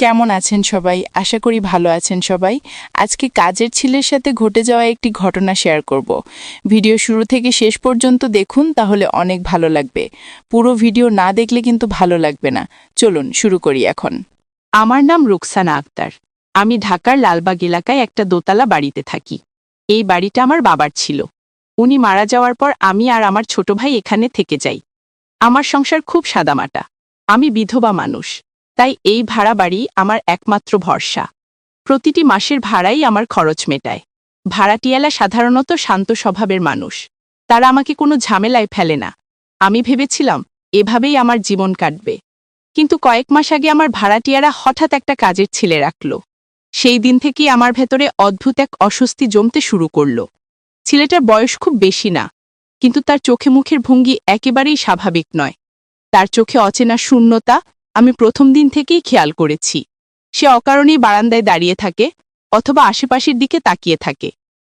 কেমন আছেন সবাই? আশা করি ভালো আছেন সবাই। আজকে কাজের ছেলের সাথে ঘটে যাওয়া একটি ঘটনা শেয়ার করব। ভিডিও শুরু থেকে শেষ পর্যন্ত দেখুন, তাহলে অনেক ভালো লাগবে। পুরো ভিডিও না দেখলে কিন্তু ভালো লাগবে না। চলুন শুরু করি এখন। আমার নাম রুকসানা আক্তার। আমি ঢাকার লালবাগ এলাকায় একটা দোতলা বাড়িতে থাকি। এই বাড়িটা আমার বাবার ছিল। উনি মারা যাওয়ার পর আমি আর আমার ছোট ভাই এখানে থেকে যাই। আমার সংসার খুব সাদামাটা। আমি বিধবা মানুষ, তাই এই ভাড়া বাড়ি আমার একমাত্র ভরসা। প্রতিটি মাসের ভাড়াই আমার খরচ মেটায়। ভাড়াটিয়ালা সাধারণত শান্ত স্বভাবের মানুষ। তারা আমাকে কোনো ঝামেলায় ফেলে না। আমি ভেবেছিলাম এভাবেই আমার জীবন কাটবে। কিন্তু কয়েক মাস আগে আমার ভাড়াটিয়ারা হঠাৎ একটা কাজের ছেলে রাখল। সেই দিন থেকেই আমার ভেতরে অদ্ভুত এক অস্বস্তি জমতে শুরু করল। ছেলেটার বয়স খুব বেশি না, কিন্তু তার চোখে মুখের ভঙ্গি একেবারেই স্বাভাবিক নয়। তার চোখে অচেনা শূন্যতা আমি প্রথম দিন থেকেই খেয়াল করেছি। সে অকারণেই বারান্দায় দাঁড়িয়ে থাকে অথবা আশেপাশের দিকে তাকিয়ে থাকে,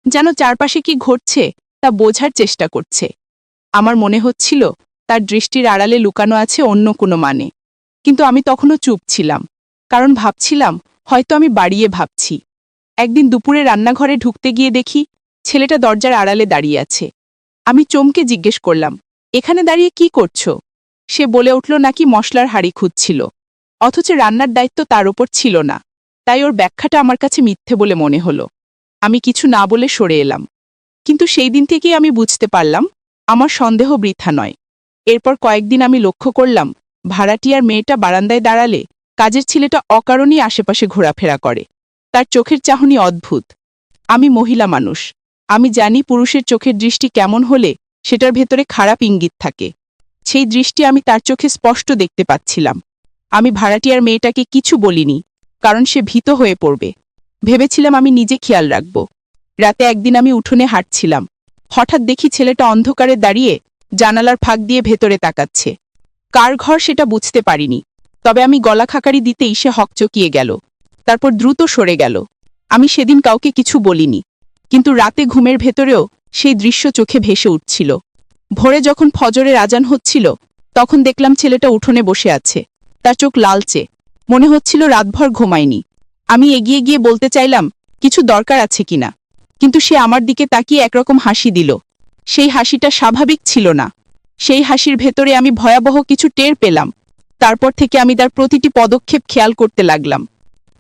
যেন চারপাশে কি ঘটছে তা বোঝার চেষ্টা করছে। আমার মনে হচ্ছিল তার দৃষ্টির আড়ালে লুকানো আছে অন্য কোনো মানে। কিন্তু আমি তখনও চুপ ছিলাম, কারণ ভাবছিলাম হয়তো আমি বাড়িয়ে ভাবছি। একদিন দুপুরে রান্নাঘরে ঢুকতে গিয়ে দেখি ছেলেটা দরজার আড়ালে দাঁড়িয়ে আছে। আমি চমকে জিজ্ঞেস করলাম, এখানে দাঁড়িয়ে কি করছো? সে বলে উঠল নাকি মশলার হাঁড়ি খুঁজছিল, অথচ রান্নার দায়িত্ব তার ওপর ছিল না। তাই ওর ব্যাখ্যাটা আমার কাছে মিথ্যে বলে মনে হলো। আমি কিছু না বলে সরে এলাম। কিন্তু সেই দিন থেকেই আমি বুঝতে পারলাম আমার সন্দেহ বৃথা নয়। এরপর কয়েকদিন আমি লক্ষ্য করলাম ভাড়াটিয়ার মেয়েটা বারান্দায় দাঁড়ালে কাজের ছেলেটা অকারণেই আশেপাশে ঘোরাফেরা করে। তার চোখের চাহনি অদ্ভুত। আমি মহিলা মানুষ, আমি জানি পুরুষের চোখের দৃষ্টি কেমন হলে সেটার ভেতরে খারাপ ইঙ্গিত থাকে। সেই দৃষ্টি আমি তার চোখে স্পষ্ট দেখতে পাচ্ছিলাম। আমি ভাড়াটিয়ার মেয়েটাকে কিছু বলিনি, কারণ সে ভীত হয়ে পড়বে। ভেবেছিলাম আমি নিজে খেয়াল রাখব। রাতে একদিন আমি উঠোনে হাঁটছিলাম। হঠাৎ দেখি ছেলেটা অন্ধকারে দাঁড়িয়ে জানালার ফাঁক দিয়ে ভেতরে তাকাচ্ছে। কার ঘর সেটা বুঝতে পারিনি, তবে আমি গলা খাকারি দিতেই সে হকচকিয়ে গেল। তারপর দ্রুত সরে গেল। আমি সেদিন কাউকে কিছু বলিনি, কিন্তু রাতে ঘুমের ভেতরেও সেই দৃশ্য চোখে ভেসে উঠছিল। ভোরে যখন ফজরের আজান হচ্ছিল, তখন দেখলাম ছেলেটা উঠোনে বসে আছে। তার চোখ লালচে, মনে হচ্ছিল রাতভর ঘুমায়নি। আমি এগিয়ে গিয়ে বলতে চাইলাম কিছু দরকার আছে কিনা, কিন্তু সে আমার দিকে তাকিয়ে একরকম হাসি দিল। সেই হাসিটা স্বাভাবিক ছিল না। সেই হাসির ভেতরে আমি ভয়াবহ কিছু টের পেলাম। তারপর থেকে আমি তার প্রতিটি পদক্ষেপ খেয়াল করতে লাগলাম।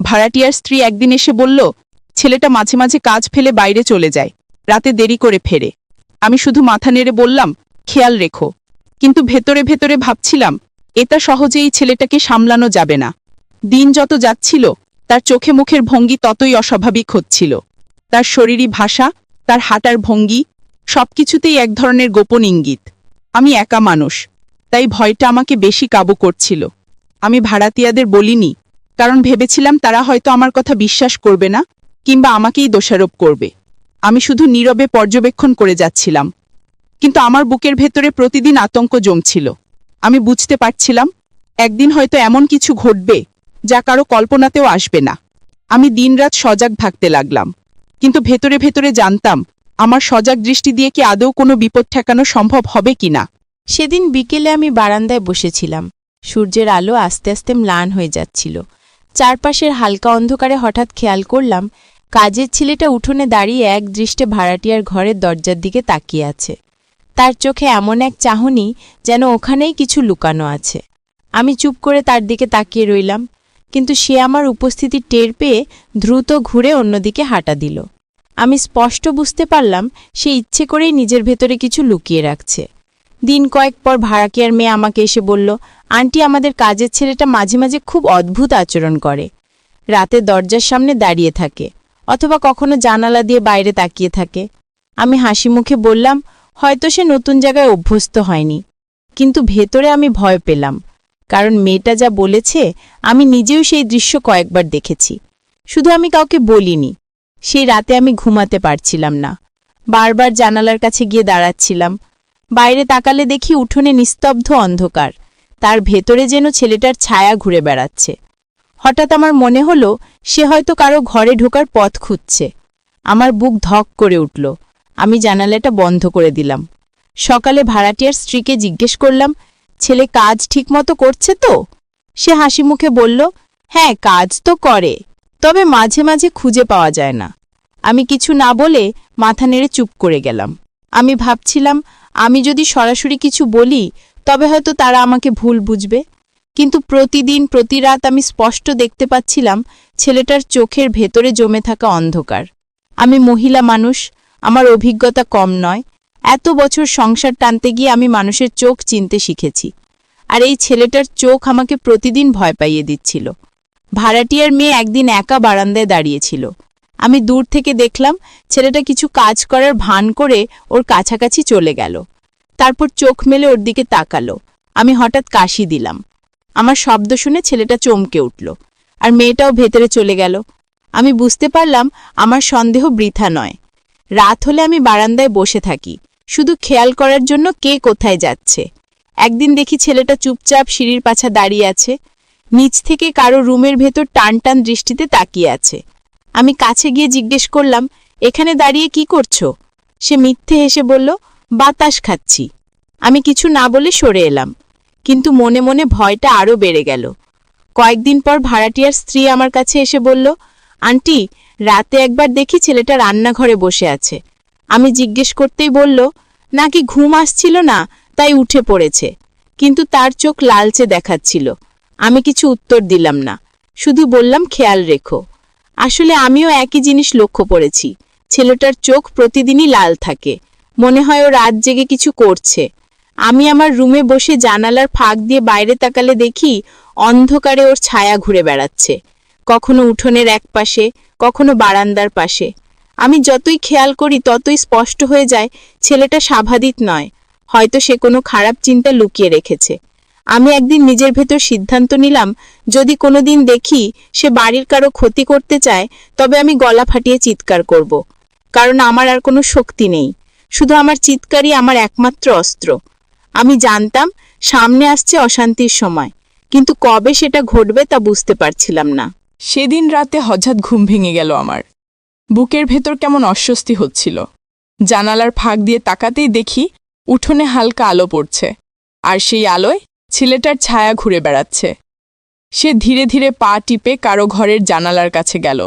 ভাড়াটিয়ার স্ত্রী একদিন এসে বলল, ছেলেটা মাঝে মাঝে কাজ ফেলে বাইরে চলে যায়, রাতে দেরি করে ফেরে। আমি শুধু মাথা নেড়ে বললাম, খেয়াল রেখো। কিন্তু ভেতরে ভেতরে ভাবছিলাম এটা সহজেই ছেলেটাকে সামলানো যাবে না। দিন যত যাচ্ছিল তার চোখে মুখের ভঙ্গি ততই অস্বাভাবিক হচ্ছিল। তার শরীরী ভাষা, তার হাঁটার ভঙ্গি, সবকিছুতেই এক ধরনের গোপন ইঙ্গিত। আমি একা মানুষ, তাই ভয়টা আমাকে বেশি কাবু করছিল। আমি ভাড়াটিয়াদের বলিনি, কারণ ভেবেছিলাম তারা হয়তো আমার কথা বিশ্বাস করবে না, কিংবা আমাকেই দোষারোপ করবে। আমি শুধু নীরবে পর্যবেক্ষণ করে যাচ্ছিলাম। কিন্তু আমার বুকের ভেতরে প্রতিদিন আতঙ্ক জমছিল। আমি বুঝতে পারছিলাম একদিন হয়তো এমন কিছু ঘটবে যা কারো কল্পনাতেও আসবে না। আমি দিনরাত সজাগ থাকতে লাগলাম, কিন্তু ভেতরে ভেতরে জানতাম আমার সজাগ দৃষ্টি দিয়ে কি আদৌ কোনো বিপদ ঠেকানো সম্ভব হবে কিনা। সেদিন বিকেলে আমি বারান্দায় বসেছিলাম। সূর্যের আলো আস্তে আস্তে ম্লান হয়ে যাচ্ছিল। চারপাশের হালকা অন্ধকারে হঠাৎ খেয়াল করলাম কাজের ছেলেটা উঠোনে দাঁড়িয়ে এক দৃষ্টে ভাড়াটিয়ার ঘরের দরজার দিকে তাকিয়ে আছে। তার চোখে এমন এক চাহনি যেন ওখানেই কিছু লুকানো আছে। আমি চুপ করে তার দিকে তাকিয়ে রইলাম, কিন্তু সে আমার উপস্থিতি টের পেয়ে দ্রুত ঘুরে অন্যদিকে হাঁটা দিল। আমি স্পষ্ট বুঝতে পারলাম সে ইচ্ছে করেই নিজের ভেতরে কিছু লুকিয়ে রাখছে। দিন কয়েক পর ভাড়াটিয়ার মেয়ে আমাকে এসে বলল, আন্টি, আমাদের কাজের ছেলেটা মাঝে মাঝে খুব অদ্ভুত আচরণ করে। রাতে দরজার সামনে দাঁড়িয়ে থাকে, অথবা কখনো জানালা দিয়ে বাইরে তাকিয়ে থাকে। আমি হাসি মুখে বললাম, হয়তো সে নতুন জায়গায় অভ্যস্ত হয়নি। কিন্তু ভেতরে আমি ভয় পেলাম, কারণ মেয়েটা যা বলেছে আমি নিজেও সেই দৃশ্য কয়েকবার দেখেছি। শুধু আমি কাউকে বলিনি। সেই রাতে আমি ঘুমাতে পারছিলাম না। বারবার জানালার কাছে গিয়ে দাঁড়াচ্ছিলাম। বাইরে তাকালে দেখি উঠোনে নিস্তব্ধ অন্ধকার, তার ভেতরে যেন ছেলেটার ছায়া ঘুরে বেড়াচ্ছে। হঠাৎ আমার মনে হলো সে হয়তো কারো ঘরে ঢোকার পথ খুঁজছে। আমার বুক ধক করে উঠল। আমি জানালাটা বন্ধ করে দিলাম। সকালে ভাড়াটিয়ার স্ত্রীকে জিজ্ঞেস করলাম, ছেলে কাজ ঠিকমতো করছে তো? সে হাসি মুখে বলল, হ্যাঁ, কাজ তো করে, তবে মাঝে মাঝে খুঁজে পাওয়া যায় না। আমি কিছু না বলে মাথা নেড়ে চুপ করে গেলাম। আমি ভাবছিলাম, আমি যদি সরাসরি কিছু বলি তবে হয়তো তারা আমাকে ভুল বুঝবে। কিন্তু প্রতিদিন প্রতি রাত আমি স্পষ্ট দেখতে পাচ্ছিলাম ছেলেটার চোখের ভেতরে জমে থাকা অন্ধকার। আমি মহিলা মানুষ, আমার অভিজ্ঞতা কম নয়। এত বছর সংসার টানতে গিয়ে আমি মানুষের চোখ চিনতে শিখেছি। আর এই ছেলেটার চোখ আমাকে প্রতিদিন ভয় পাইয়ে দিচ্ছিল। ভাড়াটিয়ার মেয়ে একদিন একা বারান্দায় দাঁড়িয়েছিল। আমি দূর থেকে দেখলাম ছেলেটা কিছু কাজ করার ভান করে ওর কাছাকাছি চলে গেল। তারপর চোখ মেলে ওর দিকে তাকালো। আমি হঠাৎ কাশি দিলাম। আমার শব্দ শুনে ছেলেটা চমকে উঠল, আর মেয়েটাও ভেতরে চলে গেল। আমি বুঝতে পারলাম আমার সন্দেহ বৃথা নয়। রাত হলে আমি বারান্দায় বসে থাকি, শুধু খেয়াল করার জন্য কে কোথায় যাচ্ছে। একদিন দেখি ছেলেটা চুপচাপ সিঁড়ির পাছা দাঁড়িয়ে আছে, নিচ থেকে কারো রুমের ভেতর টান টান দৃষ্টিতে তাকিয়ে আছে। আমি কাছে গিয়ে জিজ্ঞেস করলাম, এখানে দাঁড়িয়ে কি করছো? সে মিথ্যে হেসে বলল, বাতাস খাচ্ছি। আমি কিছু না বলে সরে এলাম, কিন্তু মনে মনে ভয়টা আরও বেড়ে গেল। কয়েকদিন পর ভাড়াটিয়ার স্ত্রী আমার কাছে এসে বলল, আন্টি, রাতে একবার দেখি ছেলেটা রান্নাঘরে বসে আছে। আমি জিজ্ঞেস করতেই বলল, নাকি ঘুম আসছিল না তাই উঠে পড়েছে, কিন্তু তার চোখ লালচে দেখাচ্ছিল। আমি কিছু উত্তর দিলাম না, শুধু বললাম, খেয়াল রেখো। আসলে আমিও একই জিনিস লক্ষ্য করেছি। ছেলেটার চোখ প্রতিদিনই লাল থাকে, মনে হয় ও রাত জেগে কিছু করছে। আমি আমার রুমে বসে জানালার ফাঁক দিয়ে বাইরে তাকালে দেখি অন্ধকারে ওর ছায়া ঘুরে বেড়াচ্ছে, কখনো উঠোনের এক পাশে, কখনো বারান্দার পাশে। আমি যতই খেয়াল করি ততই স্পষ্ট হয়ে যায় ছেলেটা স্বাভাবিক নয়, হয়তো সে কোনো খারাপ চিন্তা লুকিয়ে রেখেছে। আমি একদিন নিজের ভেতর সিদ্ধান্ত নিলাম, যদি কোনোদিন দেখি সে বাড়ির কারো ক্ষতি করতে চায় তবে আমি গলা ফাটিয়ে চিৎকার করব। কারণ আমার আর কোনো শক্তি নেই, শুধু আমার চিৎকারই আমার একমাত্র অস্ত্র। আমি জানতাম সামনে আসছে অশান্তির সময়, কিন্তু কবে সেটা ঘটবে তা বুঝতে পারছিলাম না। সেদিন রাতে হঠাৎ ঘুম ভেঙে গেল আমার। বুকের ভেতর কেমন অস্বস্তি হচ্ছিল। জানালার ফাঁক দিয়ে তাকাতেই দেখি উঠোনে হালকা আলো পড়ছে, আর সেই আলোয় ছেলেটার ছায়া ঘুরে বেড়াচ্ছে। সে ধীরে ধীরে পা টিপে কারো ঘরের জানালার কাছে গেল,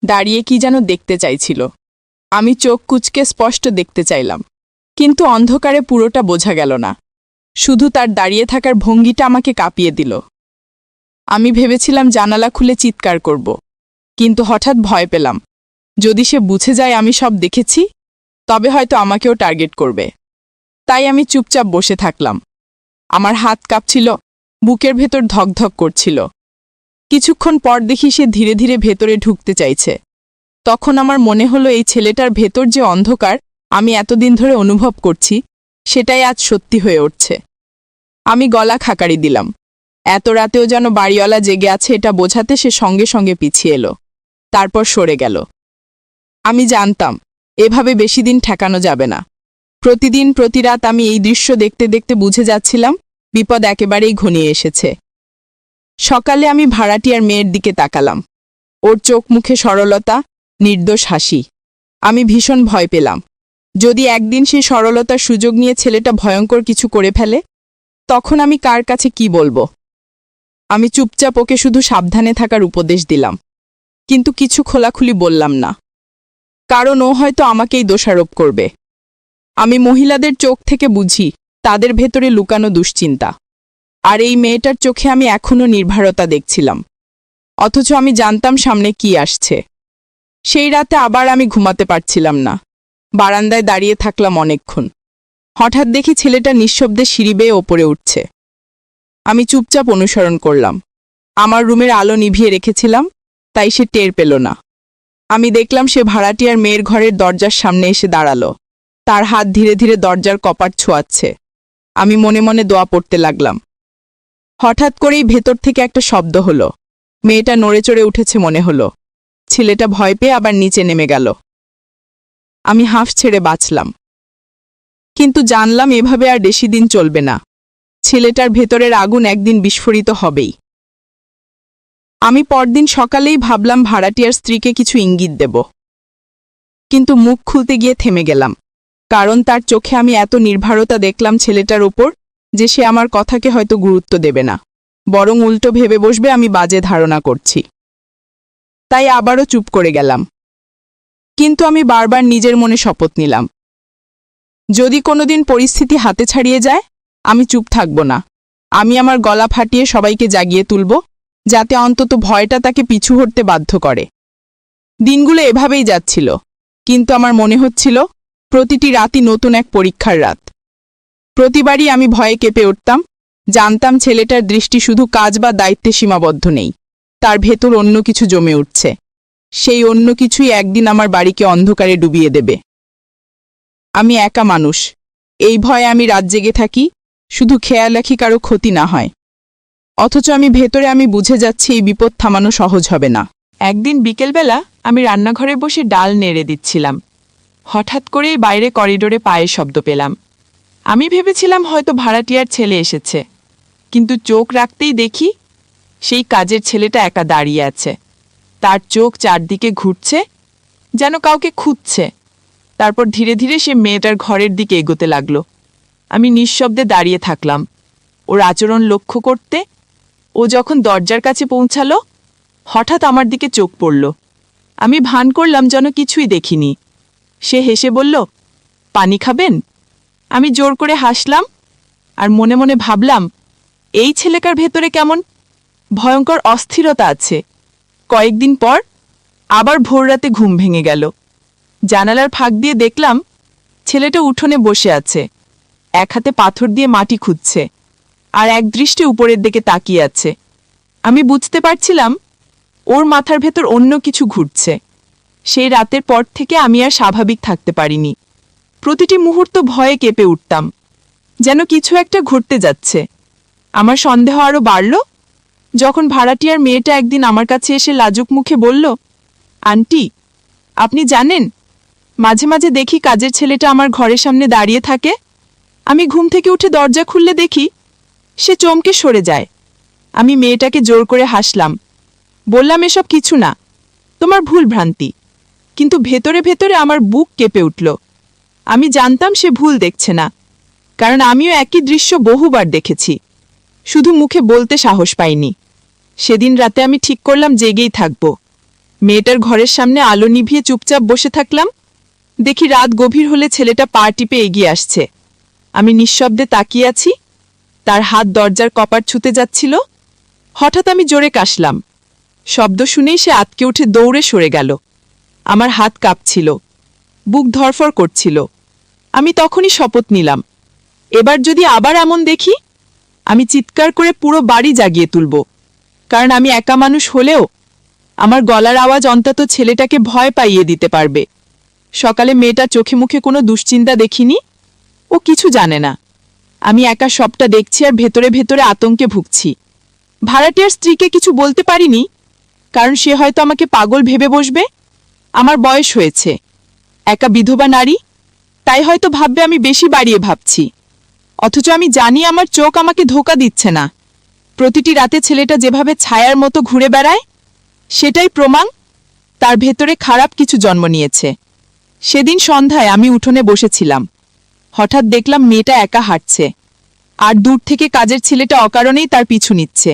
দাঁড়িয়ে কি যেন দেখতে চাইছিল। আমি চোখ কুঁচকে স্পষ্ট দেখতে চাইলাম, কিন্তু অন্ধকারে পুরোটা বোঝা গেল না। শুধু তার দাঁড়িয়ে থাকার ভঙ্গিটা আমাকে কাঁপিয়ে দিল। আমি ভেবেছিলাম জানালা খুলে চিৎকার করব, কিন্তু হঠাৎ ভয় পেলাম, যদি সে বুঝে যায় আমি সব দেখেছি তবে হয়তো আমাকেও টার্গেট করবে। তাই আমি চুপচাপ বসে থাকলাম। আমার হাত কাঁপছিল, বুকের ভেতর ধকধক করছিল। কিছুক্ষণ পর দেখি সে ধীরে ধীরে ভেতরে ঢুকতে চাইছে। তখন আমার মনে হলো এই ছেলেটার ভেতর যে অন্ধকার আমি এতদিন ধরে অনুভব করছি, সেটাই আজ সত্যি হয়ে উঠছে। আমি গলা খাকারি দিলাম। এত রাতেও যেন বাড়িওয়ালা জেগে আছে এটা বোঝাতে সে সঙ্গে সঙ্গে পিছিয়ে এলো, তারপর সরে গেল। আমি জানতাম এভাবে বেশি দিন ঠেকানো যাবে না। প্রতিদিন প্রতি রাত আমি এই দৃশ্য দেখতে দেখতে বুঝে যাচ্ছিলাম বিপদ একেবারেই ঘনিয়ে এসেছে। সকালে আমি ভাড়াটিয়ার মেয়ের দিকে তাকালাম। ওর চোখ মুখে সরলতা, নির্দোষ হাসি। আমি ভীষণ ভয় পেলাম, যদি একদিন সেই সরলতার সুযোগ নিয়ে ছেলেটা ভয়ঙ্কর কিছু করে ফেলে, তখন আমি কার কাছে কি বলবো? আমি চুপচাপ ওকে শুধু সাবধানে থাকার উপদেশ দিলাম, কিন্তু কিছু খোলাখুলি বললাম না, কারণ ও হয়তো আমাকেই দোষারোপ করবে। আমি মহিলাদের চোখ থেকে বুঝি তাদের ভেতরে লুকানো দুশ্চিন্তা, আর এই মেয়েটার চোখে আমি এখনও নির্ভরতা দেখছিলাম। অথচ আমি জানতাম সামনে কি আসছে। সেই রাতে আবার আমি ঘুমাতে পারছিলাম না। বারান্দায় দাঁড়িয়ে থাকলাম অনেকক্ষণ। হঠাৎ দেখি ছেলেটা নিঃশব্দে সিঁড়ি বেয়ে ওপরে উঠছে। আমি চুপচাপ অনুসরণ করলাম। আমার রুমের আলো নিভিয়ে রেখেছিলাম, তাই সে টের পেল না। আমি দেখলাম সে ভাড়াটিয়ার মেয়ের ঘরের দরজার সামনে এসে দাঁড়ালো। তার হাত ধীরে ধীরে দরজার কপাট ছোঁয়াচ্ছে। আমি মনে মনে দোয়া পড়তে লাগলাম। হঠাৎ করেই ভেতর থেকে একটা শব্দ হলো। মেয়েটা নড়ে চড়ে উঠেছে মনে হলো। ছেলেটা ভয় পেয়ে আবার নিচে নেমে গেল। আমি হাঁফ ছেড়ে বাঁচলাম, কিন্তু জানলাম এভাবে আর বেশি দিন চলবে না। ছেলেটার ভেতরের আগুন একদিন বিস্ফোরিত হবেই। আমি পরদিন সকালেই ভাবলাম ভাড়াটিয়ার স্ত্রীকে কিছু ইঙ্গিত দেব, কিন্তু মুখ খুলতে গিয়ে থেমে গেলাম, কারণ তার চোখে আমি এত নির্ভরতা দেখলাম ছেলেটার উপর যে সে আমার কথাকে হয়তো গুরুত্ব দেবে না। বরং উল্টো ভেবে বসবে আমি বাজে ধারণা করছি। তাই আবারও চুপ করে গেলাম। কিন্তু আমি বারবার নিজের মনে শপথ নিলাম, যদি কোনোদিন পরিস্থিতি হাতে ছাড়িয়ে যায়, আমি চুপ থাকব না। আমি আমার গলা ফাটিয়ে সবাইকে জাগিয়ে তুলব, যাতে অন্তত ভয়টা তাকে পিছু হটতে বাধ্য করে। দিনগুলো এভাবেই যাচ্ছিল, কিন্তু আমার মনে হচ্ছিল প্রতিটি রাতই নতুন এক পরীক্ষার রাত। প্রতিবারই আমি ভয়ে কেঁপে উঠতাম, জানতাম ছেলেটার দৃষ্টি শুধু কাজ বা দায়িত্বে সীমাবদ্ধ নেই, তার ভেতর অন্য কিছু জমে উঠছে। সেই অন্য কিছুই একদিন আমার বাড়িকে অন্ধকারে ডুবিয়ে দেবে। আমি একা মানুষ, এই ভয়ে আমি রাত জেগে থাকি, শুধু খেয়াল রাখি কারো ক্ষতি না হয়। অথচ আমি বুঝে যাচ্ছি এই বিপদ থামানো সহজ হবে না। একদিন বিকেলবেলা আমি রান্নাঘরে বসে ডাল নেড়ে দিচ্ছিলাম। হঠাৎ করেই বাইরে করিডোরে পায়ের শব্দ পেলাম। আমি ভেবেছিলাম হয়তো ভাড়াটিয়ার ছেলে এসেছে, কিন্তু চোখ রাখতেই দেখি সেই কাজের ছেলেটা একা দাঁড়িয়ে আছে। তার চোখ চারদিকে ঘুরছে, যেন কাউকে খুঁজছে। তারপর ধীরে ধীরে সে মেয়েটার ঘরের দিকে এগোতে লাগলো। আমি নিঃশব্দে দাঁড়িয়ে থাকলাম ওর আচরণ লক্ষ্য করতে। ও যখন দরজার কাছে পৌঁছালো, হঠাৎ আমার দিকে চোখ পড়ল। আমি ভান করলাম যেন কিছুই দেখিনি। সে হেসে বলল, পানি খাবেন? আমি জোর করে হাসলাম আর মনে মনে ভাবলাম, এই ছেলেকার ভেতরে কেমন ভয়ঙ্কর অস্থিরতা আছে। কয়েকদিন পর আবার ভোররাতে ঘুম ভেঙে গেল। জানালার ফাঁক দিয়ে দেখলাম ছেলেটা উঠোনে বসে আছে, এক হাতে পাথর দিয়ে মাটি খুঁজছে আর এক দৃষ্টে উপরের দিকে তাকিয়ে আছে। আমি বুঝতে পারছিলাম ওর মাথার ভেতর অন্য কিছু ঘুরছে। সেই রাতের পর থেকে আমি আর স্বাভাবিক থাকতে পারিনি। প্রতিটি মুহূর্ত ভয়ে কেঁপে উঠতাম, যেন কিছু একটা ঘটতে যাচ্ছে। আমার সন্দেহ আরও বাড়ল যখন ভাড়াটিয়ার মেয়েটা একদিন আমার কাছে এসে লাজুক মুখে বলল, আন্টি, আপনি জানেন, মাঝে মাঝে দেখি কাজের ছেলেটা আমার ঘরের সামনে দাঁড়িয়ে থাকে। আমি ঘুম থেকে উঠে দরজা খুললে দেখি সে চমকে সরে যায়। আমি মেয়েটাকে জোর করে হাসলাম, বললাম এসব কিছু না, তোমার ভুল ভ্রান্তি। কিন্তু ভেতরে ভেতরে আমার বুক কেঁপে উঠল। আমি জানতাম সে ভুল দেখছে না, কারণ আমিও একই দৃশ্য বহুবার দেখেছি, শুধু মুখে বলতে সাহস পাইনি। সেদিন রাতে আমি ঠিক করলাম জেগেই থাকব। মেয়েটার ঘরের সামনে আলো নিভিয়ে চুপচাপ বসে থাকলাম। দেখি রাত গভীর হলে ছেলেটা পা টিপে এগিয়ে আসছে। আমি নিঃশব্দে তাকিয়ে আছি, তার হাত দরজার কপাট ছুতে যাচ্ছিল। হঠাৎ আমি জোরে কাশলাম। শব্দ শুনেই সে আতকে উঠে দৌড়ে সরে গেল। আমার হাত কাঁপছিল, বুক ধরফর করছিল। আমি তখনই শপথ নিলাম, এবার যদি আবার এমন দেখি, আমি চিৎকার করে পুরো বাড়ি জাগিয়ে তুলব। কারণ আমি একা মানুষ হলেও আমার গলার আওয়াজ অন্তত ছেলেটাকে ভয় পাইয়ে দিতে পারবে। সকালে মেয়েটা চোখে মুখে কোনো দুশ্চিন্তা দেখিনি। ও কিছু জানে না। আমি একা সবটা দেখছি আর ভেতরে ভেতরে আতঙ্কে ভুগছি। ভাড়াটিয়ার স্ত্রীকে কিছু বলতে পারিনি, কারণ সে হয়তো আমাকে পাগল ভেবে বসবে। আমার বয়স হয়েছে, একা বিধবা নারী, তাই হয়তো ভাববে আমি বেশি বাড়িয়ে ভাবছি। অথচ আমি জানি আমার চোখ আমাকে ধোঁকা দিচ্ছে না। প্রতিটি রাতে ছেলেটা যেভাবে ছায়ার মতো ঘুরে বেড়ায়, সেটাই প্রমাণ তার ভেতরে খারাপ কিছু জন্ম নিয়েছে। সেদিন সন্ধ্যায় আমি উঠোনে বসেছিলাম। হঠাৎ দেখলাম মেয়েটা একা হাঁটছে, আর দূর থেকে কাজের ছেলেটা অকারণেই তার পিছু নিচ্ছে।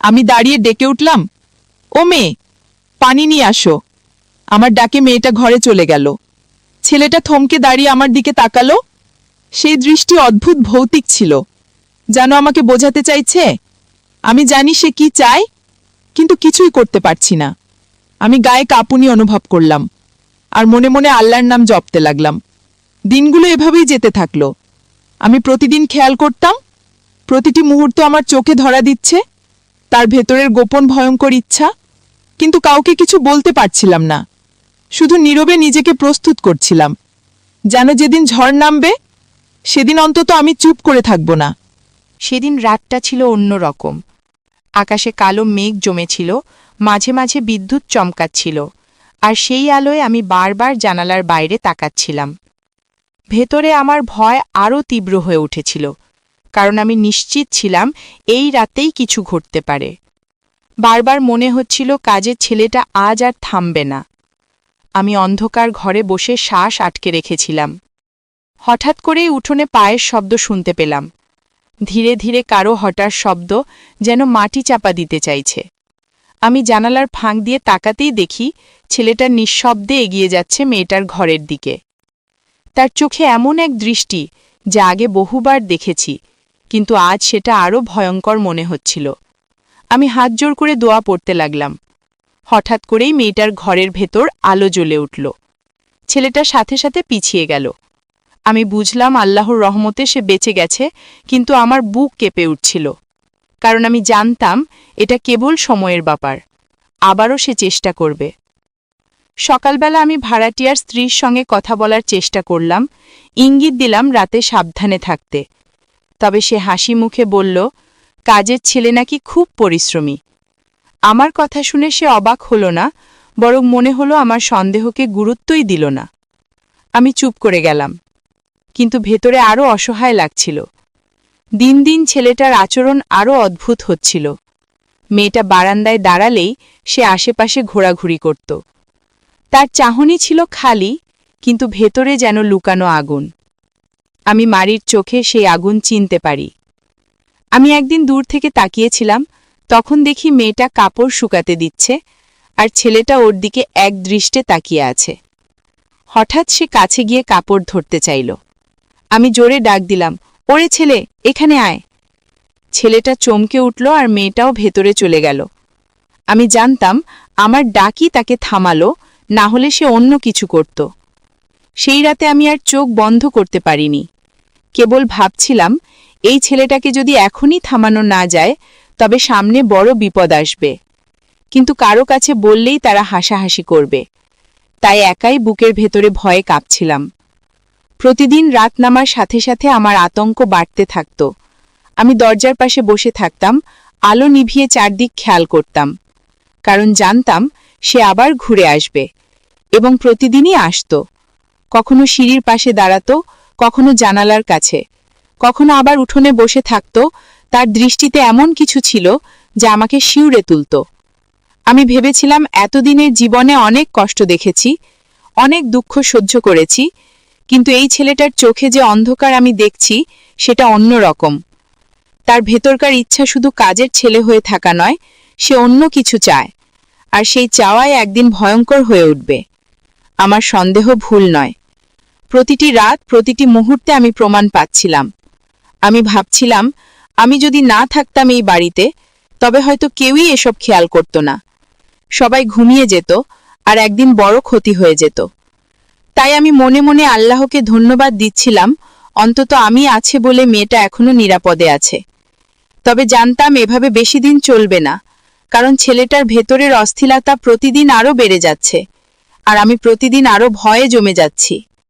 আমি দাঁড়িয়ে ডেকে উঠলাম, ও মেয়ে, পানি নিয়ে আসো। আমার ডাকে মেয়েটা ঘরে চলে গেল। ছেলেটা থমকে দাঁড়িয়ে আমার দিকে তাকালো। সেই দৃষ্টি অদ্ভুত ভৌতিক ছিল, যেন আমাকে বোঝাতে চাইছে, আমি জানি সে কি চায়, কিন্তু কিছুই করতে পারছি না। আমি গায়ে কাঁপুনি অনুভব করলাম আর মনে মনে আল্লাহর নাম জপতে লাগলাম। দিনগুলো এভাবেই যেতে থাকলো। আমি প্রতিদিন খেয়াল করতাম, প্রতিটি মুহূর্ত আমার চোখে ধরা দিচ্ছে তার ভেতরের গোপন ভয়ঙ্কর ইচ্ছা, কিন্তু কাউকে কিছু বলতে পারছিলাম না। শুধু নীরবে নিজেকে প্রস্তুত করছিলাম, যেন যেদিন ঝড় নামবে সেদিন অন্তত আমি চুপ করে থাকব না। সেদিন রাতটা ছিল অন্যরকম। আকাশে কালো মেঘ জমেছিল, মাঝে মাঝে বিদ্যুৎ চমকাচ্ছিল, আর সেই আলোয় আমি বারবার জানালার বাইরে তাকাচ্ছিলাম। ভেতরে আমার ভয় আরও তীব্র হয়ে উঠেছিল, কারণ আমি নিশ্চিত ছিলাম এই রাতেই কিছু ঘটতে পারে। বারবার মনে হচ্ছিল কাজের ছেলেটা আজ আর থামবে না। আমি অন্ধকার ঘরে বসে শ্বাস আটকে রেখেছিলাম। হঠাৎ করেই উঠোনে পায়ের শব্দ শুনতে পেলাম। ধীরে ধীরে কারো হঠাৎ শব্দ যেন মাটি চাপা দিতে চাইছে। আমি জানালার ফাঁক দিয়ে তাকাতেই দেখি ছেলেটা নিঃশব্দে এগিয়ে যাচ্ছে মেয়েটার ঘরের দিকে। তার চোখে এমন এক দৃষ্টি যা আগে বহুবার দেখেছি, কিন্তু আজ সেটা আরও ভয়ঙ্কর মনে হচ্ছিল। আমি হাত জোর করে দোয়া পড়তে লাগলাম। হঠাৎ করেই মেয়েটার ঘরের ভেতর আলো জ্বলে উঠল। ছেলেটার সাথে সাথে পিছিয়ে গেল। আমি বুঝলাম আল্লাহর রহমতে সে বেঁচে গেছে, কিন্তু আমার বুক কেঁপে উঠছিল, কারণ আমি জানতাম এটা কেবল সময়ের ব্যাপার, আবারও সে চেষ্টা করবে। সকালবেলা আমি ভাড়াটিয়ার স্ত্রীর সঙ্গে কথা বলার চেষ্টা করলাম, ইঙ্গিত দিলাম রাতে সাবধানে থাকতে। তবে সে হাসি মুখে বলল, কাজের ছেলে নাকি খুব পরিশ্রমী। আমার কথা শুনে সে অবাক হল না, বরং মনে হলো আমার সন্দেহকে গুরুত্বই দিল না। আমি চুপ করে গেলাম, কিন্তু ভেতরে আরও অসহায় লাগছিল। দিন দিন ছেলেটার আচরণ আরও অদ্ভুত হচ্ছিল। মেয়েটা বারান্দায় দাঁড়ালেই সে আশেপাশে ঘোরাঘুরি করত। তার চাহনি ছিল খালি, কিন্তু ভেতরে যেন লুকানো আগুন। আমি মারির চোখে সেই আগুন চিনতে পারি। আমি একদিন দূর থেকে তাকিয়েছিলাম, তখন দেখি মেয়েটা কাপড় শুকাতে দিচ্ছে, আর ছেলেটা ওর দিকে এক দৃষ্টে তাকিয়ে আছে। হঠাৎ সে কাছে গিয়ে কাপড় ধরতে চাইল। আমি জোরে ডাক দিলাম, ওরে ছেলে, এখানে আয়। ছেলেটা চমকে উঠল আর মেয়েটাও ভেতরে চলে গেল। আমি জানতাম আমার ডাকই তাকে থামালো, না হলে সে অন্য কিছু করত। সেই রাতে আমি আর চোখ বন্ধ করতে পারিনি। কেবল ভাবছিলাম, এই ছেলেটাকে যদি এখনই থামানো না যায় তবে সামনে বড় বিপদ আসবে। কিন্তু কারো কাছে বললেই তারা হাসাহাসি করবে, তাই একাই বুকের ভেতরে ভয়ে কাঁপছিলাম। প্রতিদিন রাত নামার সাথে সাথে আমার আতঙ্ক বাড়তে থাকত। আমি দরজার পাশে বসে থাকতাম, আলো নিভিয়ে চারদিক খেয়াল করতাম, কারণ জানতাম সে আবার ঘুরে আসবে, এবং প্রতিদিনই আসত। কখনো সিঁড়ির পাশে দাঁড়াত, কখনো জানালার কাছে, কখনো আবার উঠোনে বসে থাকত। তার দৃষ্টিতে এমন কিছু ছিল যা আমাকে শিউরে তুলত। আমি ভেবেছিলাম এতদিনের জীবনে অনেক কষ্ট দেখেছি, অনেক দুঃখ সহ্য করেছি, কিন্তু এই ছেলেটার চোখে যে অন্ধকার আমি দেখছি সেটা অন্য রকম। তার ভেতরকার ইচ্ছা শুধু কাজের ছেলে হয়ে থাকা নয়, সে অন্য কিছু চায়, আর সেই চাওয়ায় একদিন ভয়ঙ্কর হয়ে উঠবে। আমার সন্দেহ ভুল নয়। প্রতিটি রাত, প্রতিটি মুহূর্তে আমি প্রমাণ পাচ্ছিলাম। আমি ভাবছিলাম, আমি যদি না থাকতাম এই বাড়িতে, তবে হয়তো কেউই এসব খেয়াল করত না। সবাই ঘুমিয়ে যেত, আর একদিন বড় ক্ষতি হয়ে যেত। তাই আমি মনে মনে আল্লাহকে ধন্যবাদ দিচ্ছিলাম, অন্তত আমি আছে বলে মেয়েটা এখনো নিরাপদে আছে। তবে জানতাম এভাবে বেশি দিন চলবে না, কারণ ছেলেটার ভেতরের অস্থিরতা প্রতিদিন আরও বেড়ে যাচ্ছে, আর আমি প্রতিদিন আরও ভয়ে জমে যাচ্ছি।